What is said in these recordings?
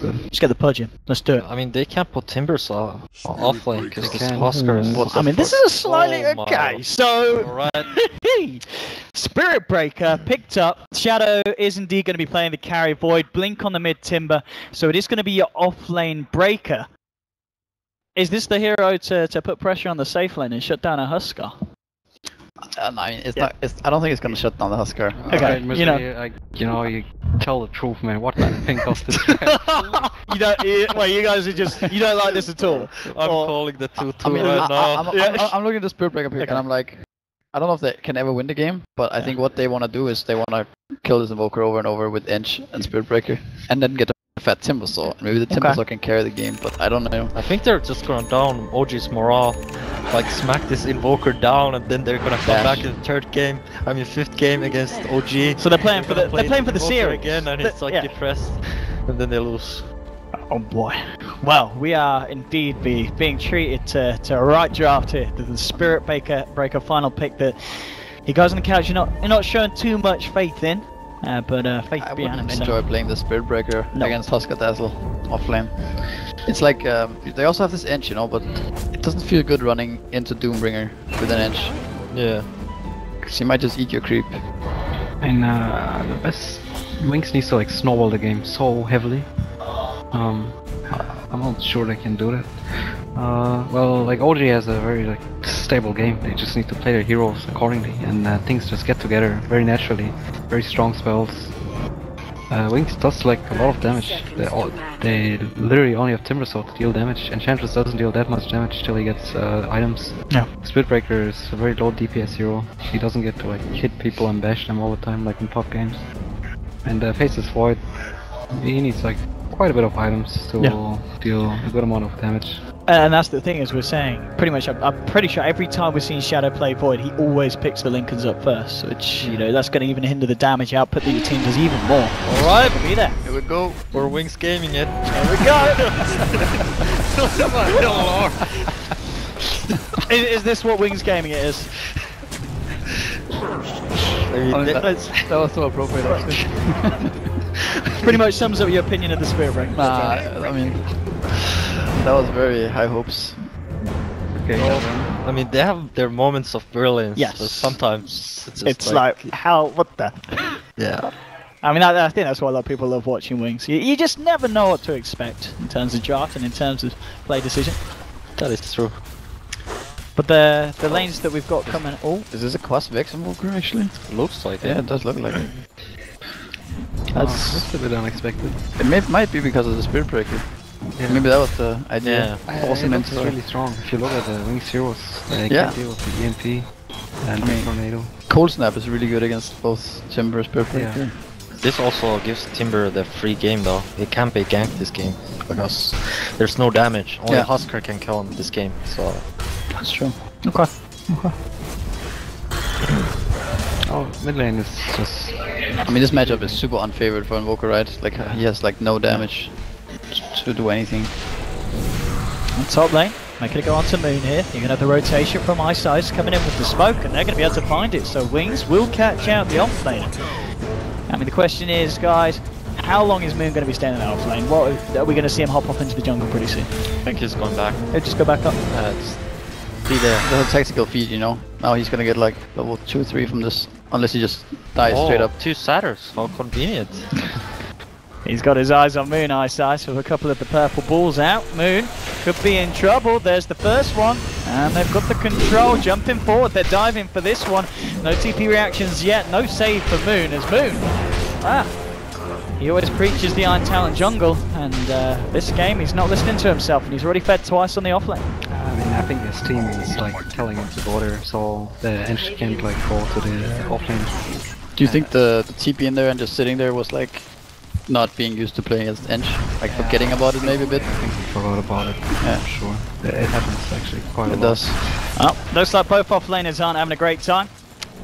Let's get the pudge in. Let's do it. I mean, they can't put Timbers off lane because They this can. Husker is. I mean, this is a slightly Oh my. okay. So, Alright. Spirit Breaker picked up. Shadow is indeed going to be playing the carry. Void, Blink on the mid Timber. So it is going to be your off lane Breaker. Is this the hero to put pressure on the safe lane and shut down a Husker? I mean, it's not. I don't think it's gonna shut down the Husker. Okay, Alright, you know. you tell the truth, man. What do you think of this? You don't. You guys are just. You don't like this at all. I'm Or- calling the 2-2 I mean, right now. I'm looking at the Spirit Breaker pick, Okay. and I'm like, I don't know if they can ever win the game, but I think what they want to do is they want to kill this Invoker over and over with Inch and Spirit Breaker, and then get a fat Timber Saw. And maybe the Timber Okay. Saw can carry the game, but I don't know. I think they're just gonna down OG's morale, like smack this Invoker down, and then they're gonna come Dash. back in the third game. I mean, fifth game against OG. So they're playing for the. They're playing for the Invoker series again, and it's like Yeah. depressed, and then they lose. Oh boy. Well, we are indeed being treated to a right draft here. The Spirit Breaker final pick that he goes on the couch. You're not showing too much faith in, but faith I behind wouldn't him. enjoy playing the Spirit Breaker No. against Husker Dazzle offlane. It's like they also have this Inch, you know, but it doesn't feel good running into Doombringer with an Inch. Yeah. Cause he might just eat your creep. And the best Wings needs to like snowball the game so heavily. I'm not sure they can do that. Well, like OG has a very like stable game. They just need to play their heroes accordingly, and things just get together very naturally. Very strong spells. Wings does like a lot of damage. They literally only have Timber Saw to deal damage. Enchantress doesn't deal that much damage till he gets items. Yeah. Spirit Breaker is a very low DPS hero. He doesn't get to like hit people and bash them all the time like in top games. And Faceless Void, he needs like quite a bit of items to deal a good amount of damage. And that's the thing, as we're saying, pretty much, I'm pretty sure every time we've seen Shadow play Void, he always picks the Lincolns up first, which, you know, that's going to even hinder the damage output that your team does even more. Alright, Be there. Here we go. we're Wings gaming it. There we go! Is this what Wings Gaming it is? I mean, That was so appropriate actually. Pretty much sums up your opinion of the Spirit Breaker. I mean, that was very high hopes. Okay. I mean, they have their moments of brilliance. Yes. But sometimes it's just It's like, how, what the? yeah. I mean, I think that's why a lot of people love watching Wings. You just never know what to expect in terms of draft and in terms of play decision. That is true. But the lanes that we've got coming... Oh, Is this a Quas Vex Invoker actually? Looks like Yeah, it. it does look like it. That's a bit unexpected. It might be because of the Spirit Breaker. Yeah. Maybe that was the idea. Yeah. I wasn't meant It's to. really strong. If you look at the Wings heroes, they Yeah. can deal with the EMP and I mean, Tornado. Cold Snap is really good against both Timber and Spirit Breaker. Yeah. This also gives Timber the free game though. He can't be ganked this game because there's no damage. Only Yeah. Husker can kill him this game. So That's true. okay. Oh, mid lane is just I mean, this matchup is super unfavored for Invoker, right? Like, he has like no damage to do anything. On top lane, making it go on to Moon here. You're going to have the rotation from Ice Ice coming in with the smoke, and they're going to be able to find it. So Wings will catch out the off lane. I mean, the question is, guys, how long is Moon going to be staying in the off lane? What are we going to see him hop off into the jungle pretty soon? I think he's going back. He'll just go back up. Just be there. There's a tactical feed, you know. Now he's gonna get like level 2 3 from this, unless he just dies straight up. 2 Satyrs. How convenient. He's got his eyes on Moon, Ice Ice, with a couple of the purple balls out. Moon could be in trouble. There's the first one, and they've got the control. Jumping forward, they're diving for this one. No TP reactions yet. No save for Moon, as Moon. He always preaches the Iron Talent jungle, and this game he's not listening to himself, and he's already fed twice on the offlane. I mean, I think his team is like telling him to go there, so the Ench can't like go to the offlane. Do you think the TP in there and just sitting there was like not being used to playing against Ench? Like forgetting about it maybe a bit? I think he forgot about it. Yeah. For sure. It happens actually quite a It lot. does. Oh, looks like both offlaners aren't having a great time,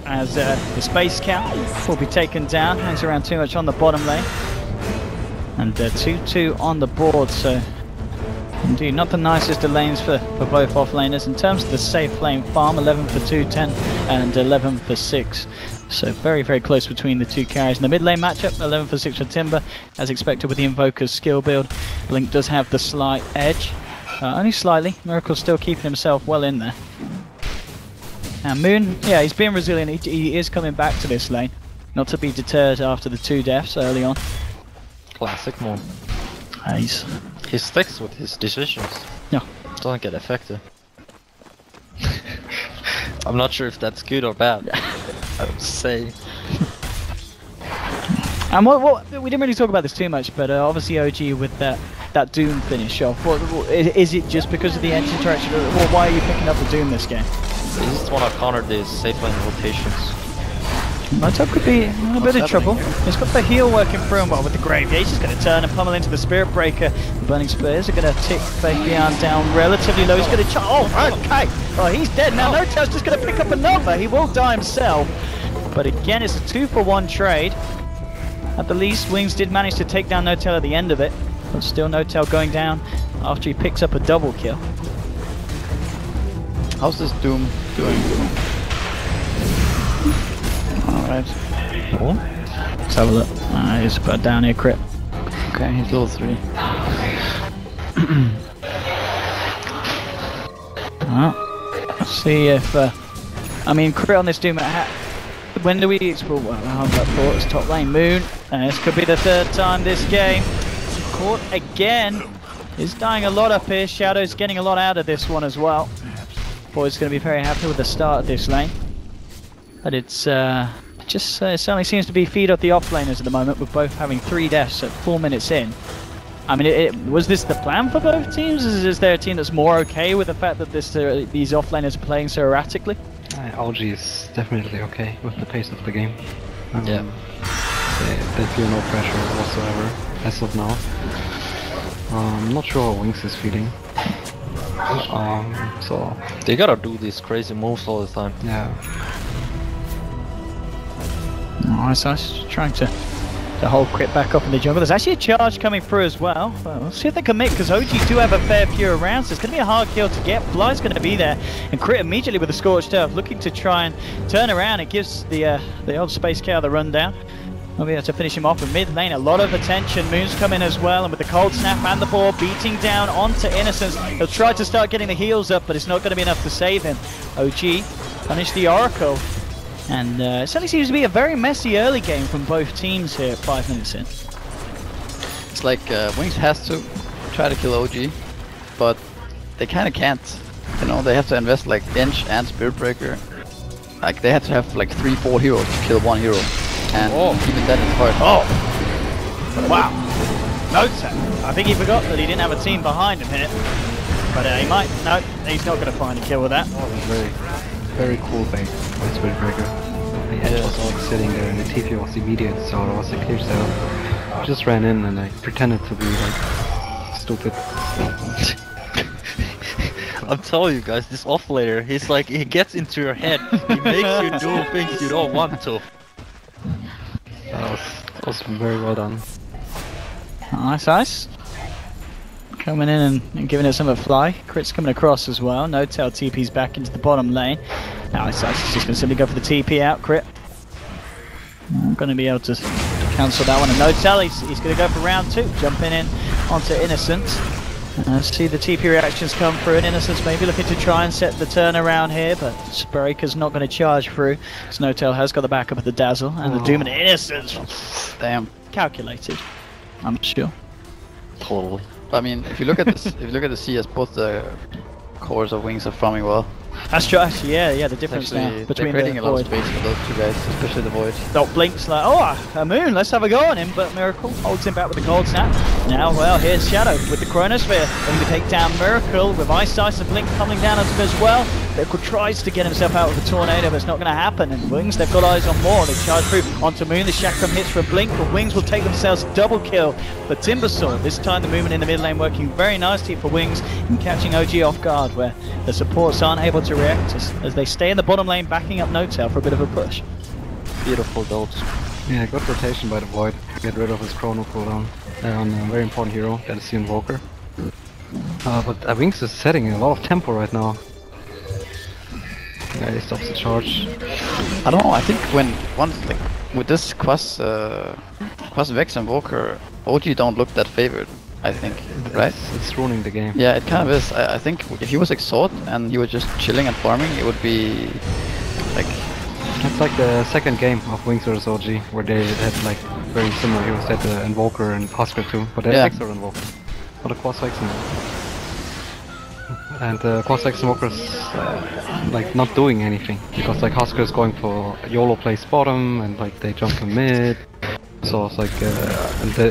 as the space count will be taken down. Hangs around too much on the bottom lane. And 2-2 on the board, so indeed not the nicest of lanes for both offlaners. In terms of the safe lane farm, 11 for 2, 10 and 11 for 6. So very, very close between the two carries. In the mid lane matchup, 11 for 6 for Timber, as expected with the Invoker's skill build. Blink does have the slight edge, only slightly. Miracle's still keeping himself well in there. Now Moon, yeah, he's being resilient. He is coming back to this lane, not to be deterred after the 2 deaths early on. Classic Moon. Nice. He sticks with his decisions. Yeah. Doesn't get affected. I'm not sure if that's good or bad. I would say. And what we didn't really talk about this too much, but obviously OG with that Doom finish off. Is it just because of the engine interaction, or why are you picking up the Doom this game? They just want to counter these safe lane rotations. Moto could be in a bit of trouble. He's got the heal working through him well with the Grave. He's just going to turn and pummel into the Spirit Breaker. The Burning Spears are going to tick Fabian down relatively low. He's going to okay. Oh, he's dead now. Notel's just going to pick up another. He will die himself. But again, it's a 2-for-1 trade. At the least, Wings did manage to take down Notel at the end of it. But still Notel going down after he picks up a double kill. How's this Doom doing? Alright. Oh. Let's have a look. He's put down here, crit. Okay, he's level 3. Well, let's see if... I mean, crit on this Doom... When do we explore? Well, I thought it's top lane. Moon. This could be the 3rd time this game. Caught again. He's dying a lot up here. Shadow's getting a lot out of this one as well. Boy's going to be very happy with the start of this lane. But it's it certainly seems to be feed off the offlaners at the moment, with both having 3 deaths at 4 minutes in. I mean, was this the plan for both teams? Is there a team that's more okay with the fact that these offlaners are playing so erratically? OG is definitely okay with the pace of the game. Yeah. They feel no pressure whatsoever as of now. I'm not sure how Wings is feeling. So they gotta do these crazy moves all the time. yeah. Alright, so it's trying to hold crit back up in the jungle. There's actually a charge coming through as well. We'll see if they commit, because OG do have a fair few around, so it's going to be a hard kill to get. Fly's going to be there, and crit immediately with the Scorched Earth, looking to try and turn around. It gives the old Space Cow the rundown. We'll be able to finish him off in mid lane. A lot of attention. Moon's coming as well, and with the Cold Snap and the ball beating down onto Innocence, he'll try to start getting the heals up, but it's not going to be enough to save him. OG punish the Oracle. And it certainly seems to be a very messy early game from both teams here, 5 minutes in. It's like Wings has to try to kill OG, but they kind of can't. You know, they have to invest like Inch and Spirit Breaker. Like they have to have like 3-4 heroes to kill 1 hero, and even then it's hard. Oh! Wow! Note, I think he forgot that he didn't have a team behind him here. But he might. No, he's not going to find a kill with that. Very cool bait by Spirit Breaker. The edge was like sitting there and the TP was immediate, so it was a clear sale. I just ran in and I pretended to be like stupid. I'm telling you guys, this offlaner, he's like, he gets into your head. He makes you do things you don't want to. That was very well done. Nice, nice. Coming in and giving it some of a fly. Crit's coming across as well. Notel TP's back into the bottom lane. Now it's just going to simply go for the TP out. Crit. I'm going to be able to cancel that one. And Notel, he's going to go for round 2. Jumping in onto Innocence. See the TP reactions come through, and Innocence maybe looking to try and set the turnaround here, but Breaker's not going to charge through. Snowtail has got the backup of the Dazzle, and the Doom and Innocence. Damn. Calculated, I'm sure. Totally. I mean, if you look at this, if you look at the CS, both the cores of Wings are farming well. That's true, actually, yeah, the difference Actually, now between they're creating the a lot of Void. space for those 2 guys, especially the Void. Dot Blink's like, oh, a Moon, let's have a go on him, but Miracle holds him back with the Cold Snap. Now, well, here's Shadow with the Chronosphere, looking to take down Miracle with Ice and Blink coming down as well. Miracle tries to get himself out of the Tornado, but it's not going to happen, and Wings, they've got eyes on more. They charge through onto Moon, the Chakram hits for a Blink, but Wings will take themselves a double kill for Timbersaw. This time the movement in the mid lane working very nicely for Wings and catching OG off guard, where the supports aren't able to react as they stay in the bottom lane backing up Notel for a bit of a push. Beautiful builds. Yeah, good rotation by the Void to get rid of his chrono cooldown on a very important hero, that is the Invoker. But Wings is setting a lot of tempo right now. Yeah, he stops the charge. I don't know. I think once like with this Quas Vex and Walker, OG don't look that favored. I think, right? It's ruining the game. Yeah, it kind of is. I think if he was Exort and he was just chilling and farming, it would be like. It's like the second game of Wings vs OG, where they had like very similar heroes. They had Invoker and Husker too, but they had Exor Invoker, not a Quas Vex Invoker. And Quas Vex Invoker's like not doing anything, because like Husker is going for YOLO plays bottom, and like they jump to mid. So it's like, and the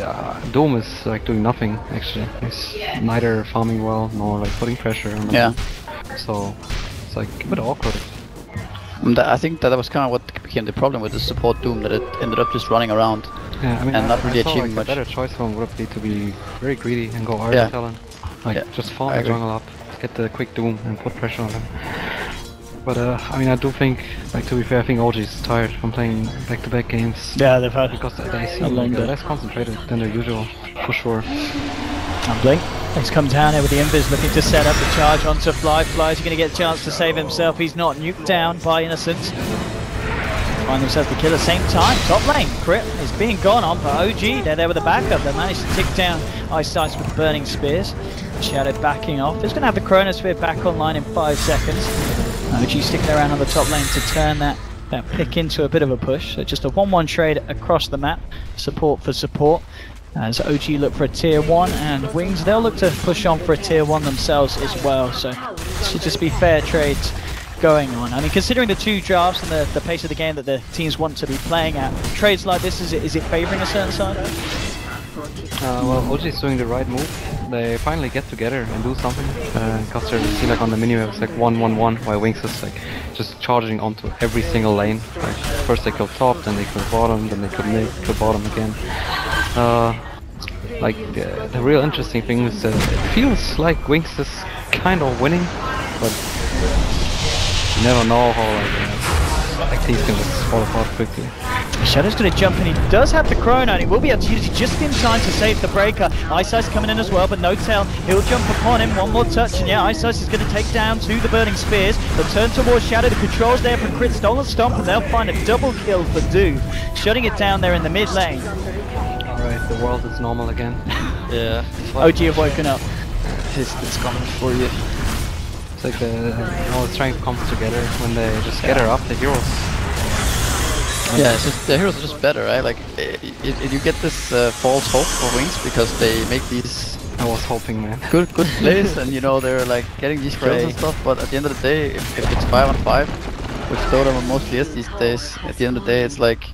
Doom is like doing nothing actually. He's neither farming well nor like putting pressure on them. Yeah. So it's like a bit awkward. I think that was kind of what became the problem with the support Doom, that it ended up just running around. Yeah, I mean, and not really achieving like much. A better choice for him would be to be very greedy and go Iron Talon. Like just farm the jungle up, get the quick Doom and put pressure on them. But I mean, I do think, like to be fair, I think OG is tired from playing back-to-back games. Yeah, they've had because they seem like less concentrated than their usual, for sure. And Blink, he's come down here with the Invis, looking to set up the charge onto Fly. Fly's going to get a chance to save himself. He's not nuked down by Innocence. Find themselves the kill at the same time. Top lane, Crit is being gone on for OG. They're there with a backup. They managed to tick down Ice Sights with the burning spears. Shadow backing off. He's going to have the Chronosphere back online in 5 seconds. OG sticking around on the top lane to turn that pick into a bit of a push. So just a 1-1 trade across the map. Support for support. As OG look for a tier 1, and Wings, they'll look to push on for a tier 1 themselves as well. So it should just be fair trades going on. I mean, considering the 2 drafts and the pace of the game that the teams want to be playing at, trades like this, is it favouring a certain side? Well, OG is doing the right move. They finally get together and do something. Because you see like on the minimap it's like 1-1-1, while Wings is like just charging onto every single lane. Like first they kill top, then they kill bottom, then they kill mid, kill bottom again. Like the real interesting thing is that it feels like Wings is kind of winning, but you never know how like these can just fall apart quickly. Shadow's going to jump in. He does have the Chrono, and he will be able to use it just in time to save the breaker. Ice Ice coming in as well, but no tail. He'll jump upon him. One more touch, and yeah, Ice Ice is going to take down 2 the burning spears. They'll turn towards Shadow. The controls there for Crit, stolen stomp, and they'll find a double kill for Do, shutting it down there in the mid lane. Alright, the world is normal again. Yeah. OG have woken up. It's coming for you. It's like all the strength comes together when they just gather up the heroes. Yeah, it's just, the heroes are just better, right? Like, you get this false hope for Wings because they make these I was hoping, man. good plays, and you know they're like getting these kills and stuff. But at the end of the day, if it's 5-on-5, which Dota mostly is these days, at the end of the day, it's like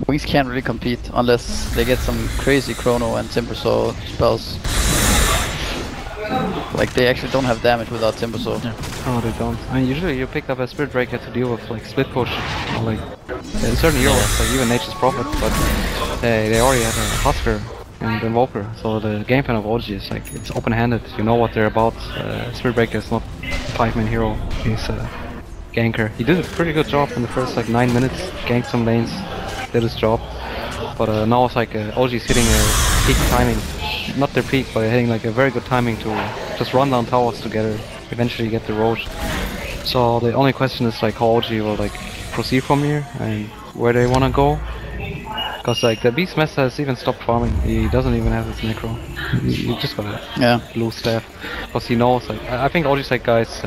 Wings can't really compete unless they get some crazy Chrono and Timbersaw spells. Like they actually don't have damage without Timbersaw. Yeah. No, they don't. I mean, usually you pick up a Spirit Breaker to deal with like split push, or like in certain heroes, like even Nature's Prophet, but they already have a Husker and Invoker, so the game plan of OG is like it's open-handed. You know what they're about. Spirit Breaker is not a 5-man hero. He's a ganker. He did a pretty good job in the first like 9 minutes. Ganked some lanes, did his job. But now it's like OG's hitting a peak timing. Not their peak, but hitting like a very good timing to just run down towers together, eventually get the Roche. So the only question is like how OG will like proceed from here and where they wanna go. Cause like the Beastmaster has even stopped farming. He doesn't even have his necro. He just gotta lose staff. Cause he knows like I think OG's like guys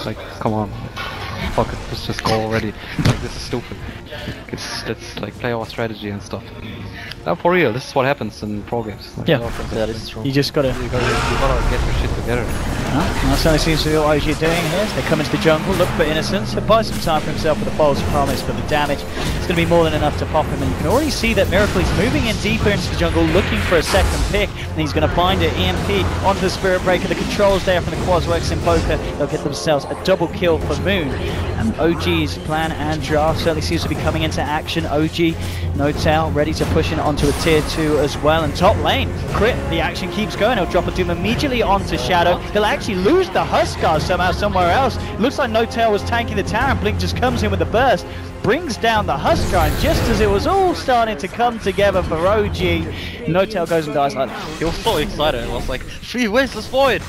like come on, fuck it, let's just go already. Like this is stupid. Let's like play our strategy and stuff. For real, this is what happens in pro games. Like, yeah, that is true. You just gotta you gotta get your shit together. That certainly seems to be what OG are doing here. They come into the jungle, look for Innocence, he'll buy some time for himself with a false promise, but the damage is going to be more than enough to pop him. And you can already see that Miracle is moving in deeper into the jungle, looking for a second pick, and he's going to find it. EMP onto the Spirit Breaker, the controls there from the Quasworks Invoker. They'll get themselves a double kill for Moon. And OG's plan and draft certainly seems to be coming into action. OG, no tail, ready to push in onto a tier 2 as well. And top lane, Crit, the action keeps going. He'll drop a Doom immediately onto Shadow. He'll actually lose the Huskar somehow somewhere else. Looks like No Tail was tanking the tower, and Blink just comes in with a burst, brings down the Huskar, and just as it was all starting to come together for OG, No Tail goes and dies like that. He was so excited. It was like 3 waves, let's void.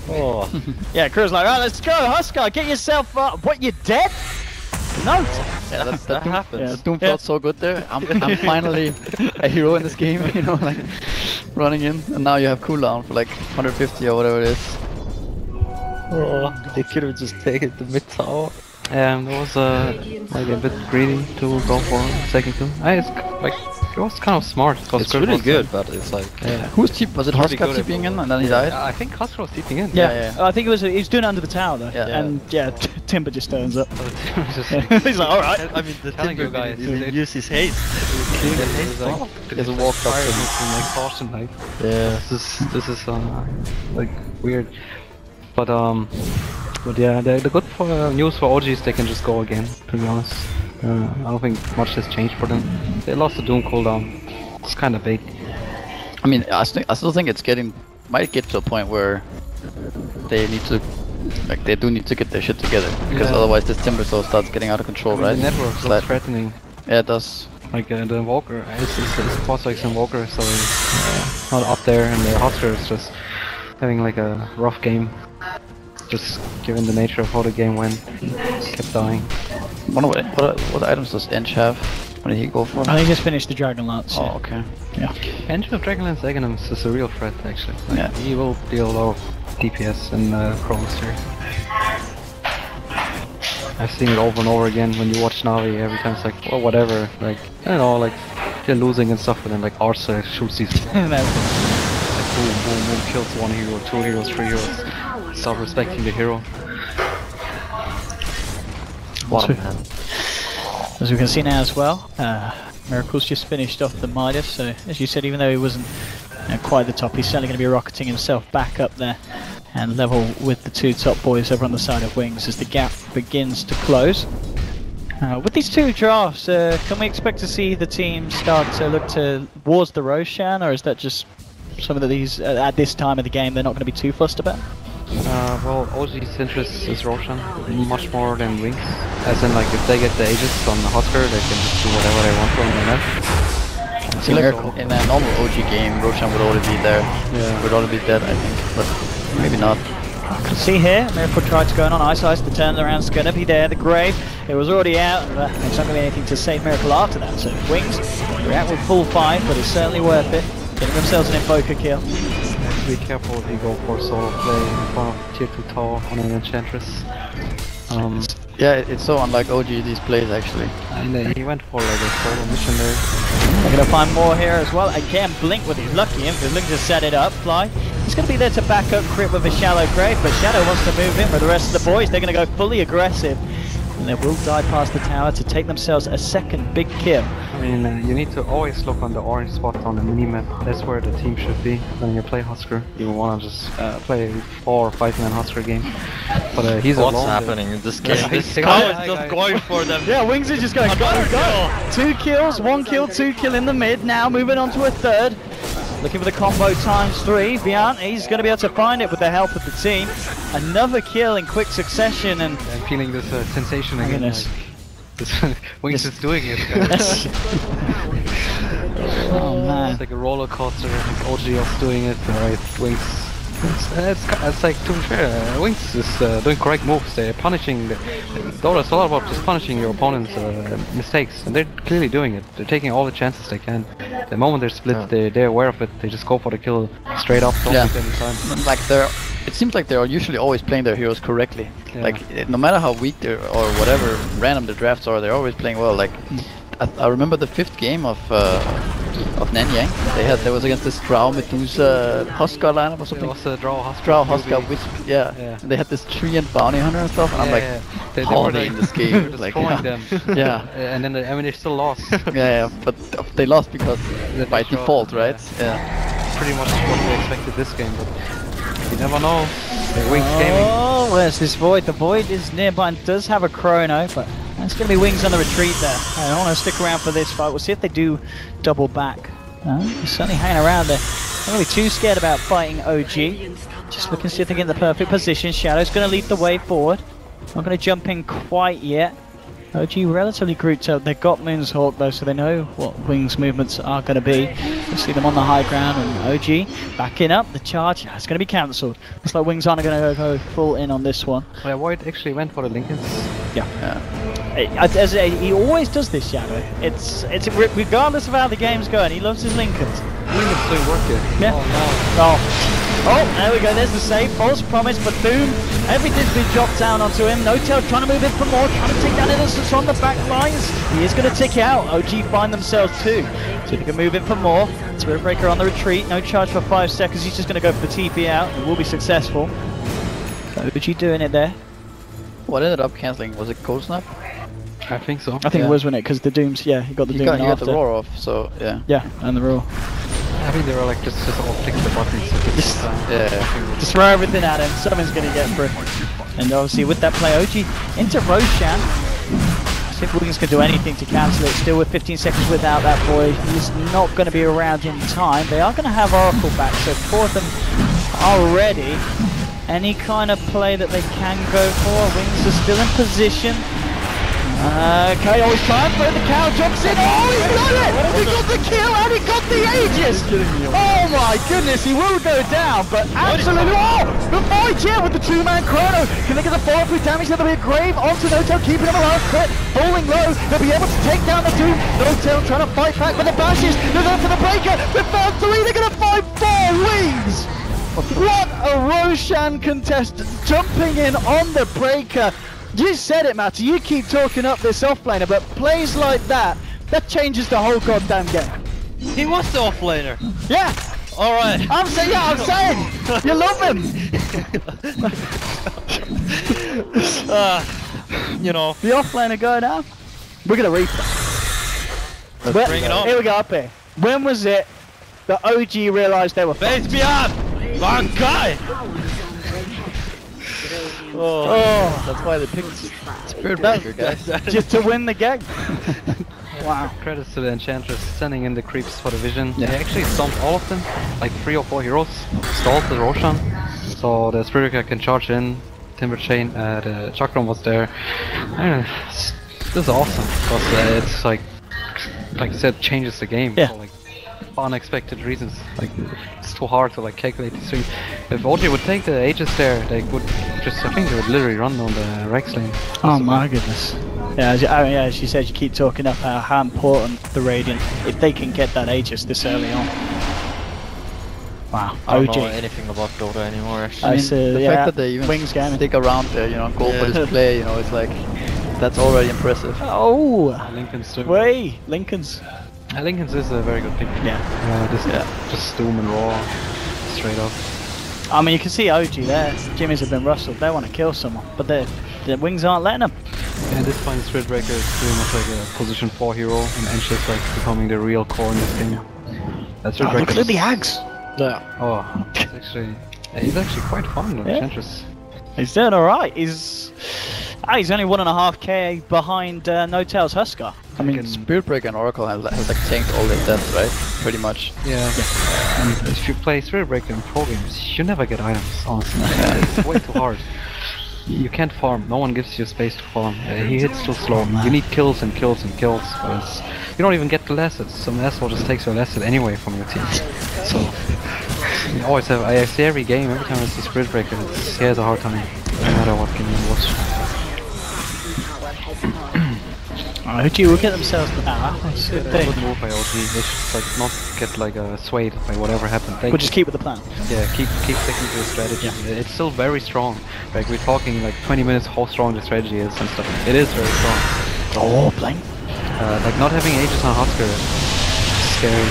Oh, Yeah, Crew's like, right, let's go, Huskar, get yourself up. What, you dead? No. Yeah, that happens. The Doom felt so good there. I'm finally a hero in this game, you know, like running in, and now you have cooldown for like 150 or whatever it is. Oh, they could have just taken the mid tower. That was like a bit greedy to go for second kill. It's like it was kind of smart. It's really good, but it's like Who's TP? Was it Pretty Huskar good TPing in and then he died? I think Huskar was TPing in. Yeah. I think he was doing it under the tower though. Yeah. And yeah, Timber just turns up. Just He's like, alright. I mean, the telling you Timber guys, didn't use his haste. There's a walk up and exhaustion like. Yeah. This is like weird, but yeah, the good news for OG is they can just go again. To be honest, I don't think much has changed for them. They lost the Doom cooldown. It's kind of big. I mean, I still think it's might get to a point where they need to, like, they do need to get their shit together, because otherwise this Timber Soul starts getting out of control, right? The network It's looks like- threatening. Yeah, it does. Like the Invoker, it's Crosslegs Invoker, so he's not up there, and the Husker is just having like a rough game. Just given the nature of how the game went, kept dying. What items does Ench have? What did he go for? I think he just finished the Dragon Lance. Oh, okay. Yeah. Engine of Dragonlance Aghanim's is a real threat, actually. Like, Yeah. he will deal a lot of DPS and Crows here. I've seen it over and over again when you watch Navi. Every time it's like, well, whatever. Like, I don't know, like they're losing and stuff, but then like Arsa shoots these. Like boom, boom, boom, kills one hero, 2 heroes, 3 heroes. Stop respecting the hero. What a man. As we can see now as well, Miracle's just finished off the Midas, so as you said, even though he wasn't quite the top, he's certainly going to be rocketing himself back up there and level with the 2 top boys over on the side of Wings as the gap begins to close. With these 2 drafts, can we expect to see the team start to look towards the Roshan, or is that just some of these, at this time of the game, they're not going to be too fussed about? Well, OG's interest is Roshan much more than Wings. As in, like, if they get the Aegis on the Husker, they can just do whatever they want on the map. See, like, in a normal OG game, Roshan would already be there. Yeah. Would already be dead, I think, but maybe not. See here, Miracle tried to go in on Ice. The turnaround's going to be there. The Grave, it was already out. It's not going to be anything to save Miracle after that. So Wings, they're out with full 5, but it's certainly worth it. Getting themselves an Invoker kill. Be careful if you go for solo play in front of tier 2 tower on an Enchantress. Yeah, it's so unlike OG, these plays, actually. And he went for like a solo mission there. They're going to find more here as well. Again, Blink with his lucky inf. Looking to set it up. Fly. He's going to be there to back up Crit with a Shallow Grave, but Shadow wants to move in with the rest of the boys. They're going to go fully aggressive. And they will dive past the tower to take themselves a second big kill. I mean, you need to always look on the orange spot on the minimap. That's where the team should be when you play Husker. You want to just play a 4 or 5 man Husker game. But he's What's alone happening in this game? This Hey, guy guys, is just guys. going for them. Yeah, Wings are just going, go. 2 kills, 1 kill, 2 kill in the mid. Now moving on to a third. Looking for the combo times 3. Viant, he's going to be able to find it with the help of the team. Another kill in quick succession, and I'm feeling this sensation again. goodness. Like, Wings is doing it. Guys. oh man. It's like a roller coaster. Like OG is doing it. Alright, Wings. It's like, to be fair, Wings is doing correct moves. They're punishing. Dota's a lot about just punishing your opponent's mistakes, and they're clearly doing it. They're taking all the chances they can. The moment they're split, they're aware of it. They just go for the kill straight up. Don't waste any time. Like it seems like they're usually always playing their heroes correctly. Yeah. Like no matter how weak they're or whatever random the drafts are, they're always playing well. Like I remember the 5th game of Nanyang. There was against this Drow Medusa Huskar lineup or It something. was a draw Husker. Drow Huskar Wisp, yeah. And they had this tree and bounty hunter and stuff, and I'm like, how are they in this game? Like, destroying them. Yeah. And then I mean they still lost. Yeah, but they lost because by destroyed, default, right? Yeah. Pretty much what we expected this game, but you never know. Wings gaming. Oh, where's this Void? The Void is nearby and does have a chrono, but it's going to be Wings on the retreat there. I don't want to stick around for this fight. We'll see if they do double back. He's certainly hanging around there. I'm going to be too scared about fighting OG. Just looking to see if they get in the perfect position. Shadow's going to lead the way forward. Not going to jump in quite yet. OG relatively grouped up. They've got Moon's Hawk though, so they know what Wings' movements are going to be. You see them on the high ground, and OG backing up. The charge is going to be cancelled. Looks like Wings aren't going to go full in on this one. Yeah, Void actually went for the Lincolns. Yeah. He always does this, Shadow. It's regardless of how the game's going, he loves his Lincolns. Lincolns doing work here. Yeah. Oh Oh, there we go, there's the save. False promise, but Doom, everything's been dropped down onto him. No-Tail trying to move in for more, trying to take down Innocence on the back lines. He is going to tick out. OG find themselves too. So they can move in for more. Spirit Breaker on the retreat, no charge for 5 seconds. He's just going to go for the TP out. He will be successful. So OG doing it there. What ended up cancelling? Was it Cold Snap? I think so. I think it was, wasn't it? Because the Dooms, yeah, he got the Doom He got after. the roar off, so yeah. Yeah, and the roar. I think they were like just all clicking the buttons. Yeah. Just throw everything at him, something's going to get through. And obviously with that play, OG into Roshan. See if Wiggins can do anything to cancel it. Still with 15 seconds without that boy. He's not going to be around in time. They are going to have Oracle back, so 4 of them are ready. Any kind of play that they can go for. Wings are still in position. Okay, he's trying for the cow, jumps in. Oh, he got it! He got the kill and he got the Aegis! Oh my goodness, he will go down, but absolutely. Oh, the Void here with the 2-man chrono. Can they get the follow through damage? There'll be a grave onto No-Tail, keeping him alive. Crit, falling low. They'll be able to take down the Doom. No-Tail trying to fight back with the bashes. They're going for the breaker. They've found 3. They're going to find 4 Wings. What a Roshan contestant jumping in on the breaker. You said it, Matty. You keep talking up this offlaner, but plays like that changes the whole goddamn game. He was the offlaner. Yeah. All right. I'm saying. You love him. You know. The offlaner going down. We're gonna replay. Let's bring it on. Here we go up here. When was it that OG realised they were Base beyond. One guy. Oh, that's why they picked Spirit Breaker, guys. just to win the game. Wow. Credits to the Enchantress sending in the creeps for the vision. Yeah. They actually stomped all of them, like 3 or 4 heroes, stalled the Roshan, so the Spirit Breaker can charge in. Timber Chain, the Chakram was there. This is awesome, because it's like you said, changes the game. Yeah. For, like, unexpected reasons. Like, it's too hard to like calculate these things. If OG would take the Aegis there, they would just, I think they would literally run on the Rex lane. Oh my goodness. Yeah, as she said, you keep talking up how important the Radiant, if they can get that Aegis this early on. Wow, I don't OG. know anything about Dota anymore, actually. I mean, the fact that they even Wings game. stick around there, go for this play, it's like, that's already impressive. Oh! Lincoln's too. Way! Lincoln's. Lincoln's is a very good pick. Yeah. Just Doom and Raw, straight up. I mean, you can see OG there. Jimmies have been rustled. They want to kill someone, but the Wings aren't letting them. Yeah, at this point, Spirit Breaker is pretty much like a position 4 hero, and Ench is like becoming the real core in this game. That's Spirit Breaker. Look at the Hags! Yeah. Oh, he's actually quite fun, the Enchantress. He's doing alright. He's only 1.5k behind No-Tail's Huskar. I mean, Spirit Breaker and Oracle has like tanked all their deaths, right? Pretty much. Yeah. And if you play Spirit Breaker in pro games, you never get items, honestly. It's way too hard. You can't farm, no one gives you space to farm. He hits too slow. You need kills and kills and kills. But you don't even get the assets. Some asshole just takes your asset anyway from your team. So, you always have, I see every game, every time I see Spirit Breaker, he has a hard time, no matter what game you watch. OG will get themselves the power. That's a good thing. Good move by OG. They should like not get like swayed by whatever happened. They We'll just keep with the plan. Yeah, keep sticking to the strategy. Yeah. It's still very strong. Like we're talking like 20 minutes how strong the strategy is and stuff. It is very strong. Oh, playing. Like not having Aegis on Huskar is scary.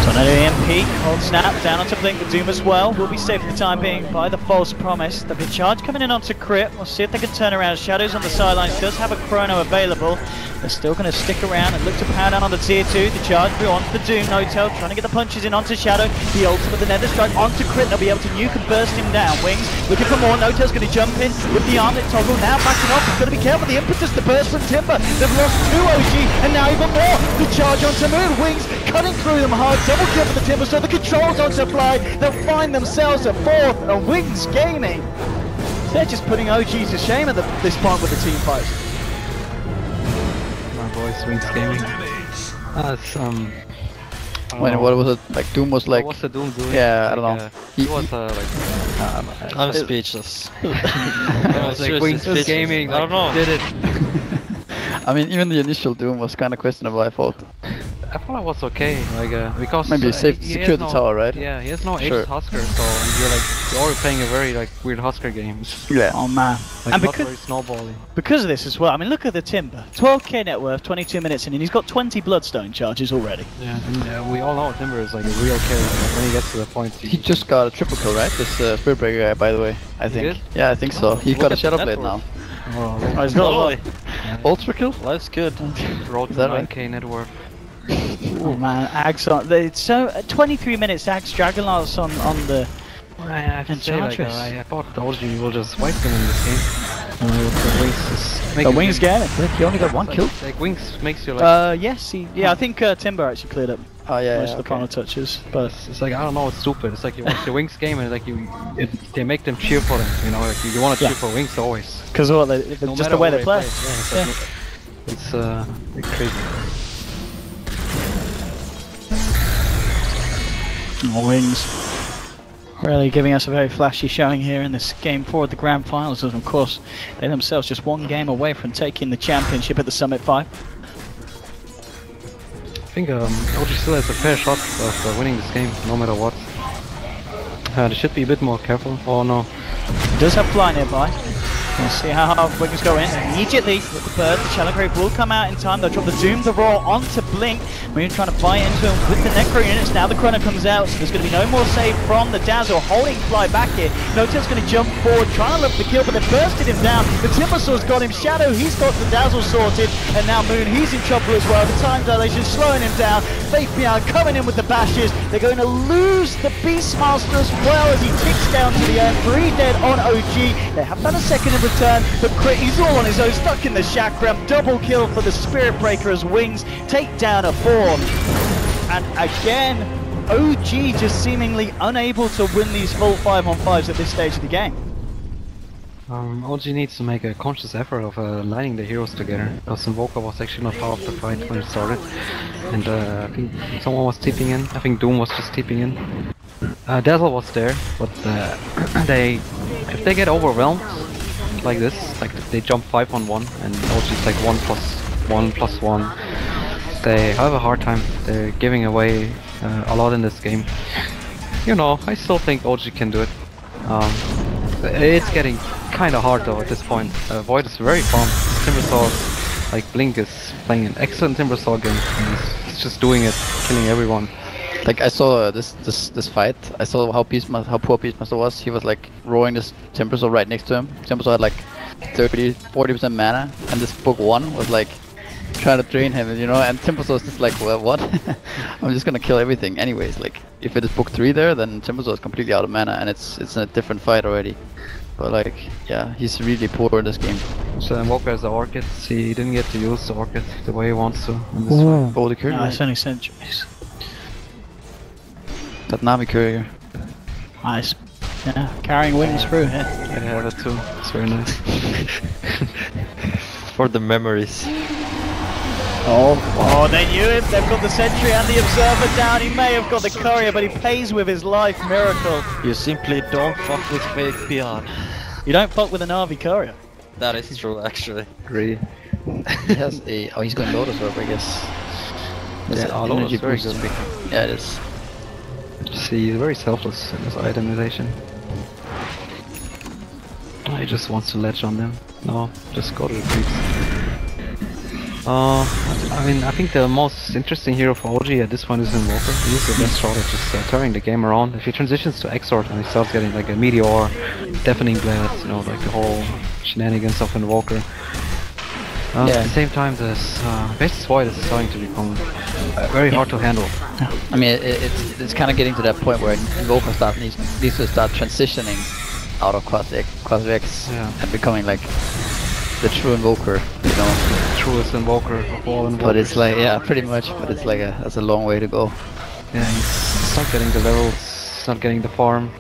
Tornado EMP, hold snap, down onto Blink with Doom as well. Will be safe for the time being by the false promise. There'll be a charge coming in onto Crit. We'll see if they can turn around. Shadows on the sidelines does have a chrono available. They're still going to stick around and look to pound down on the tier 2. The charge will be onto the Doom. No-Tail trying to get the punches in onto Shadow. The ultimate, the Nether Strike onto Crit. They'll be able to nuke and burst him down. Wings looking for more. No-Tail's going to jump in with the armlet toggle. Now backing off. He's got to be careful. The impetus, the burst from Timber. They've lost 2 OG and now even more. The charge onto Moon. Wings cutting through them hard. Double kill for the Timber. So the controls on supply. They'll find themselves at 4th and Wings Gaming. They're just putting OG to shame at this point with the team fights. against Wings Gaming. It's When what was it? Like Doom was like. what's the Doom doing? Yeah, I don't know. He was like. I'm speechless. I was like, seriously Wings speechless. Gaming. I don't know. Did it. I mean, even the initial Doom was kind of questionable. I thought. I thought it was okay, like because Maybe he secure has the no- tower, right? Yeah, he has no Sure. ace Husker, so you're already playing a very like weird Husker game. Yeah. Oh man. Like And not because, very snowbally. because of this as well, I mean, look at the Timber. 12k net worth, 22 minutes in, and he's got 20 Bloodstone charges already. Yeah, and we all know Timber is like a real killer. Like, when he gets to the point, He just got a triple kill, right? This Spirit Breaker guy, by the way. I think. did? Yeah, I think so. He Look got a at the Shadow net Blade worth. now. Oh, he's got a lot. Ultra kill? Life's good. Road to Is that right? 9k net worth. Oh man, Ags on. It's so 23 minutes. Ags Dragonlance on the. I have to And say, like, Chartreuse. I thought the OG will just wipe them in this game. The Wings is The making Wings them- getting it. He only got one kill? Like Wings makes you like. Yes, yeah, I think Timber actually cleared up Oh yeah, most yeah, of the final touches, but It's like, I don't know, it's stupid. It's like you watch the Wings game and like they make them cheer for them, you know, like you want to Yeah. cheer for Wings always. because what they, No just matter the way who they play. Yeah, it's like, crazy. Wings really giving us a very flashy showing here in this game 4 of the grand finals, and of course they themselves just one game away from taking the championship at the Summit 5. I think OG still has a fair shot of winning this game, no matter what. They should be a bit more careful. Oh no. He does have fly nearby. We'll see how hard Wiggins go in. Immediately with the bird, the Challengrave will come out in time. They'll drop the Doom, the Roar onto Blink. Moon trying to buy into him with the Necro units. Now the Chrono comes out, so there's going to be no more save from the Dazzle. Holding Fly back here. No-Tail's going to jump forward, trying to look for the kill, but they bursted him down. The Timbersaw's got him. Shadow, he's got the Dazzle sorted. And now Moon, he's in trouble as well. The time dilation slowing him down. Faith Beyond coming in with the bashes. They're going to lose the Beastmaster as well as he ticks down to the end. 3 dead on OG. They have done a second in return, but Crit, he's all on his own, stuck in the Chakram. Double kill for the Spirit Breaker as Wings take down a 4. And again, OG just seemingly unable to win these full 5-on-5s at this stage of the game. OG needs to make a conscious effort of lining the heroes together, because Invoker was actually not part of the fight when it started. And I think someone was tipping in. I think Doom was just tipping in. Dazzle was there, but if they get overwhelmed like this, like they jump 5-on-1 and OG's like 1+1+1, they have a hard time. They're giving away a lot in this game. You know, I still think OG can do it. It's getting kind of hard though at this point. Void is very fun. Timbersaw, like Blink is playing an excellent Timbersaw game. He's just doing it, killing everyone. Like I saw this fight. I saw how poor Beastmaster was. He was like roaring this Timbersaw right next to him. Timbersaw had like 30-40% mana, and this book 1 was like trying to drain him, you know. And Timbersaw was just like, well, what? I'm just gonna kill everything anyways. Like if it is book 3 there, then Timbersaw is completely out of mana, and it's a different fight already. But like, yeah, he's really poor in this game. So Invoker has the Orchid. He didn't get to use the Orchid the way he wants to. In this Ooh. Oh, the courier. Nice, only centuries. That Navi courier. Nice. Yeah, carrying Wings through here. Yeah, that too. It's very nice. For the memories. Oh, they knew him. They've got the Sentry and the Observer down. He may have got the Courier, but he pays with his life. Miracle. You simply don't fuck with fake beyond. You don't fuck with an RV Courier. That is true, actually. Agree. He has a. Oh, he's going Lotus Orb, I guess. That's an Lotus energy is very boost. good. Yeah, it is. See, he's very selfless in his itemization. He just wants to ledge on them. No, just go to the creeps. I mean, I think the most interesting hero for OG at this point is Invoker. He's the best shot at just turning the game around. If he transitions to Exort and he starts getting like a Meteor, Deafening Blast, you know, like the whole shenanigans of Invoker. At the same time, this Base Void is starting to become very hard to handle. I mean, it's kind of getting to that point where Invoker needs to start transitioning out of Quasi-X and becoming like the true Invoker, you know. Truest Invoker of all Invokers. But it's like, yeah, pretty much. But it's like that's a long way to go. Yeah, he's not getting the levels, he's not getting the farm.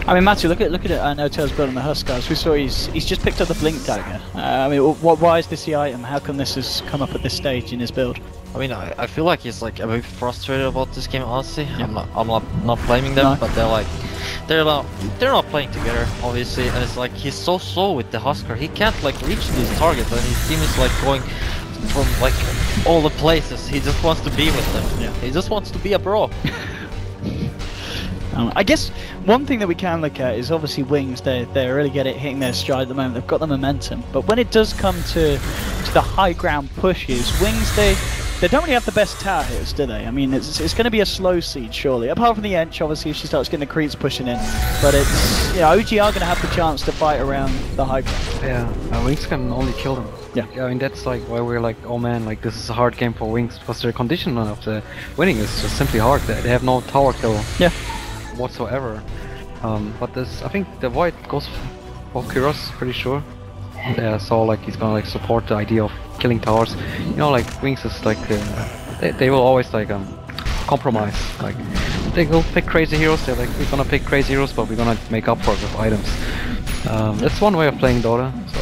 I mean, Matthew, look at it. I know Tails building the Huskars. We saw he's just picked up the Blink Dagger. I mean, why is this the item? How come this has come up at this stage in his build? I mean, I feel like he's like a bit frustrated about this game. Honestly, I'm not blaming them, but they're not playing together, obviously, and it's like he's so slow with the Huskar. He can't like reach these targets, and his team is like going from like all the places. He just wants to be with them. Yeah. He just wants to be a bro. I guess one thing that we can look at is obviously Wings. They really hitting their stride at the moment. They've got the momentum, but when it does come to the high ground pushes, Wings they don't really have the best tower hits, do they? I mean, it's going to be a slow siege surely. Apart from the Ench, obviously, if she starts getting the creeps pushing in, but it's OG are going to have the chance to fight around the high ground. Yeah, Wings can only kill them. Yeah. I mean, that's like why we're like, oh man, like this is a hard game for Wings, because their condition of the winning is just simply hard. They have no tower kill whatsoever. But this, I think the Void goes for Kyros, pretty sure. Yeah, so like he's gonna like support the idea of killing towers. You know, like Wings is like they will always like compromise. Like they will pick crazy heroes. They're like, we're gonna pick crazy heroes, but we're gonna make up for it with items. That's one way of playing Dota. So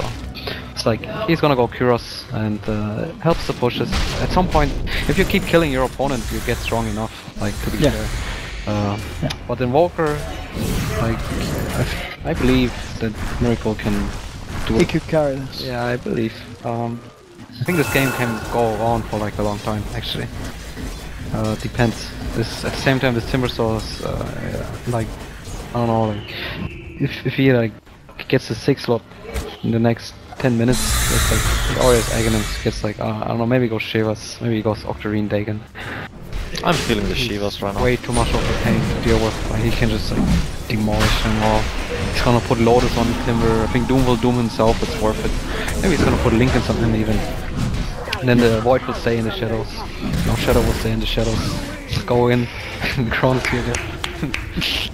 it's like he's gonna go Kyros and helps the pushes. At some point, if you keep killing your opponent, you get strong enough. Like to be fair. But Invoker, like I believe that Miracle can do it. He could carry this. Yeah, I believe. I think this game can go on for like a long time, actually. Depends. This at the same time, this Timber Source, like I don't know, like if he like gets a 6 slot in the next 10 minutes, it's like or his Aghanim's gets like I don't know, maybe he goes Shivas, maybe he goes Octarine Dagon. I'm feeling the Shivas right now. Way too much of a pain to deal with. Like he can just like demolish them all. He's gonna put Lotus on Timber. I think Doom will Doom himself. It's worth it. Maybe he's gonna put Lincolns on him even. And then the Void will stay in the shadows. No, Shadow will stay in the shadows. Go in. Chronosphere.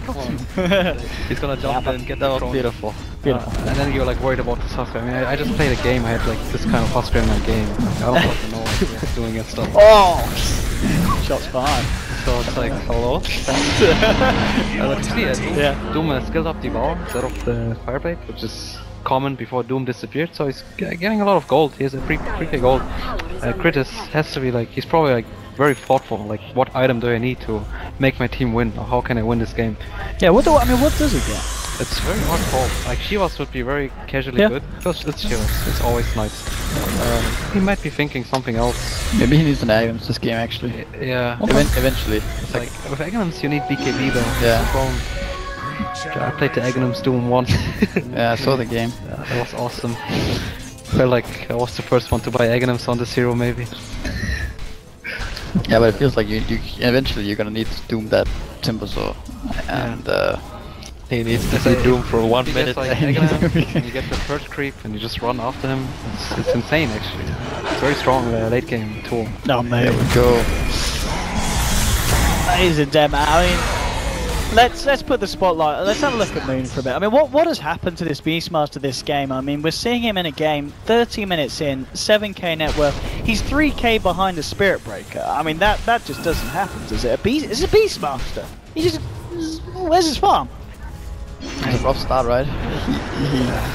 Come on. He's gonna jump in, get that. Beautiful. And then you're like worried about the Huskar. I mean, I just played a game. I had like this kind of Huskar in my game. I don't fucking know what he's doing and stuff. Oh! Shots fired. So it's like, hello? Doom skilled up Devour instead of the Fireblade, which is common before Doom disappeared, so he's getting a lot of gold. He has a 3k gold. Kritis has to be like, he's probably like very thoughtful, like what item do I need to make my team win, or how can I win this game? Yeah, what does he get? It's very hard call. Like Shivas would be very casually good, because it's Shivas, it's always nice. He might be thinking something else. Maybe he needs an Aghanim's this game actually. Yeah. Eventually. It's like with Aghanim's you need BKB though. Yeah. I played the Aghanim's Doom once. Yeah, I saw the game. Yeah, that was awesome. Felt like I was the first one to buy Aghanim's on this hero maybe. Yeah, but it feels like you eventually you're gonna need to Doom that Timbersaw, and he needs to see Doom for 1 minute. Like Aghanim, and you get the first creep and you just run after him. It's insane actually. It's very strong late game tool. No, mate. There we go. Ladies and gentlemen, I mean, let's put the spotlight. Let's have a look at Moon for a bit. I mean, what has happened to this Beastmaster this game? I mean, we're seeing him in a game, 30 minutes in, 7k net worth. He's 3k behind the Spirit Breaker. I mean, that just doesn't happen, does it? It's a Beastmaster. He just where's his farm? It's a rough start, right?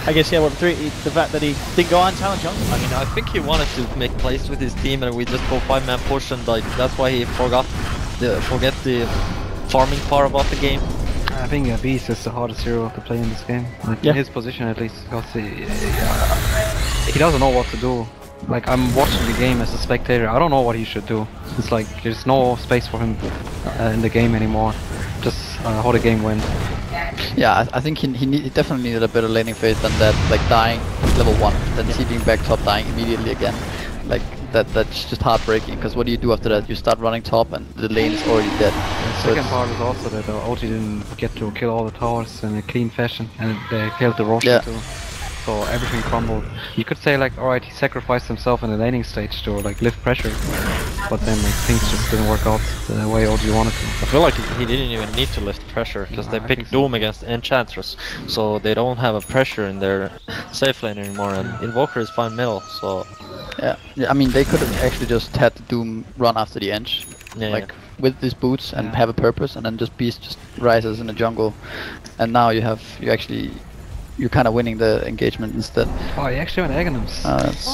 I guess yeah. Well, the fact that he didn't go on talent jungle. I mean, I think he wanted to make plays with his team, and we just go 5-man push, and like that's why he forget the farming part about the game. I think Beast is the hardest hero to play in this game, like in his position at least, because he doesn't know what to do. Like I'm watching the game as a spectator, I don't know what he should do. It's like there's no space for him in the game anymore. Just how the game went. Yeah, I think he definitely needed a better laning phase than that, like dying level 1, then TPing back top, dying immediately again. Like that's just heartbreaking, because what do you do after that? You start running top and the lane is already dead. The second part is also that OG didn't get to kill all the towers in a clean fashion, and they killed the Roshan too. So everything crumbled. You could say like, alright, he sacrificed himself in the laning stage to like lift pressure, but then like things just didn't work out the way OG wanted to. I feel like he didn't even need to lift pressure, because they picked Doom against Enchantress, so they don't have a pressure in their safe lane anymore, and Invoker is fine middle, so... Yeah, I mean they could have actually just had the Doom run after the Ench, with these boots and have a purpose, and then just Beast just rises in the jungle, and now you're kind of winning the engagement instead. Oh, you actually went Aghanims.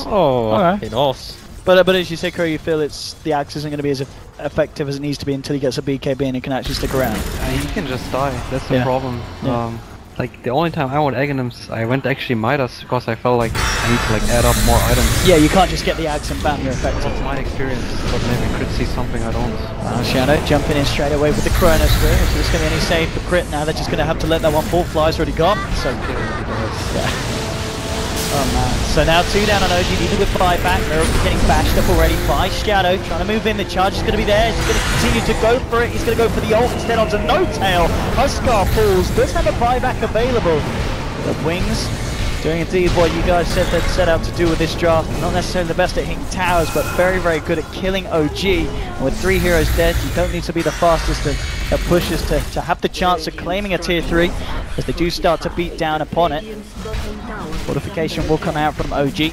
Oh, Alright. he knows. But as you say, Crow, you feel the axe isn't going to be as effective as it needs to be until he gets a BKB and he can actually stick around. He can just die. That's the problem. Yeah. Like the only time I went Aghanims, I went actually Midas because I felt like I need to like add up more items. Yeah, you can't just get the axe and bam, you're effective. That's my experience, but maybe Crit sees something I don't. Shadow jumping in straight away with the Chrono Sphere. Is this going to be any save for Crit now? They're just going to have to let that one fall. Fly's already gone. So yeah. Oh man. So now 2 down on OG, even with 5 back. Miracle getting bashed up already by Shadow. Trying to move in. The charge is going to be there. He's going to continue to go for it. He's going to go for the ult instead onto No Tail. Huskar falls. Does have a buyback available. The Wings doing indeed what you guys said they'd set out to do with this draft. Not necessarily the best at hitting towers, but very, very good at killing OG. And with 3 heroes dead, you don't need to be the fastest at pushes to have the chance of claiming a tier 3, as they do start to beat down upon it. Fortification will come out from OG.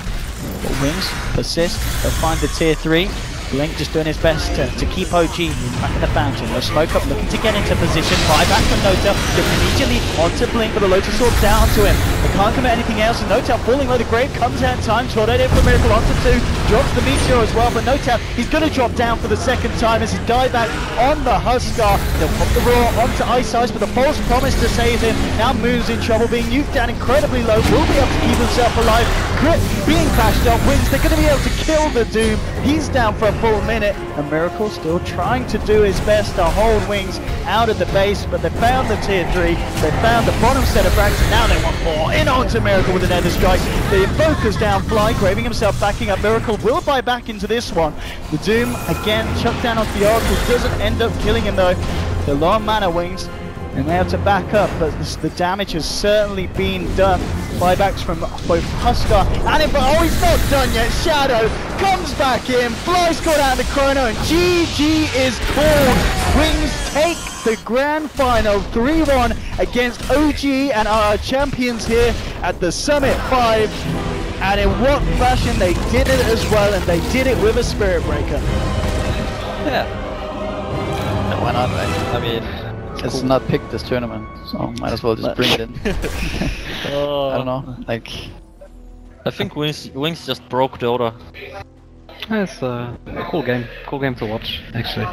But Wings persist. They'll find the tier 3. Blink just doing his best to keep OG back in the fountain. No smoke up, looking to get into position. Buyback from Notel, just immediately onto Blink, but the Lotus Sword down to him. They can't commit anything else, and Notel falling low the grave comes out in time. Tornado for Miracle onto 2, drops the Meteor as well, but Notel, he's going to drop down for the second time as he dive back on the Huskar. They'll pop the Roar onto Ice Ice, but the false promise to save him. Now Moon's in trouble, being nuked down incredibly low, will be able to keep himself alive. Crit being bashed up, Wings, they're going to be able to kill the Doom. He's down for a full minute, and Miracle still trying to do his best to hold Wings out of the base, but they found the tier 3, they found the bottom set of ranks, and now they want 4. In onto Miracle with an Nether Strike. The Invoker's down, Fly, graving himself, backing up. Miracle will buy back into this one. The Doom, again, chucked down onto the Oracle, doesn't end up killing him though. The low mana Wings, and they have to back up, but the damage has certainly been done. Buybacks from both Huskar and Invoker. Oh, he's not done yet. Shadow comes back in, Fly's got out of the Chrono, and GG is called. Wings take the grand final 3-1 against OG and our champions here at the Summit 5. And in what fashion they did it as well, and they did it with a Spirit Breaker. Yeah. Why not, right? I mean, it's cool. Not picked this tournament, so might as well just bring it in. I don't know, like... I think Wings just broke Dota. It's a cool game to watch, actually.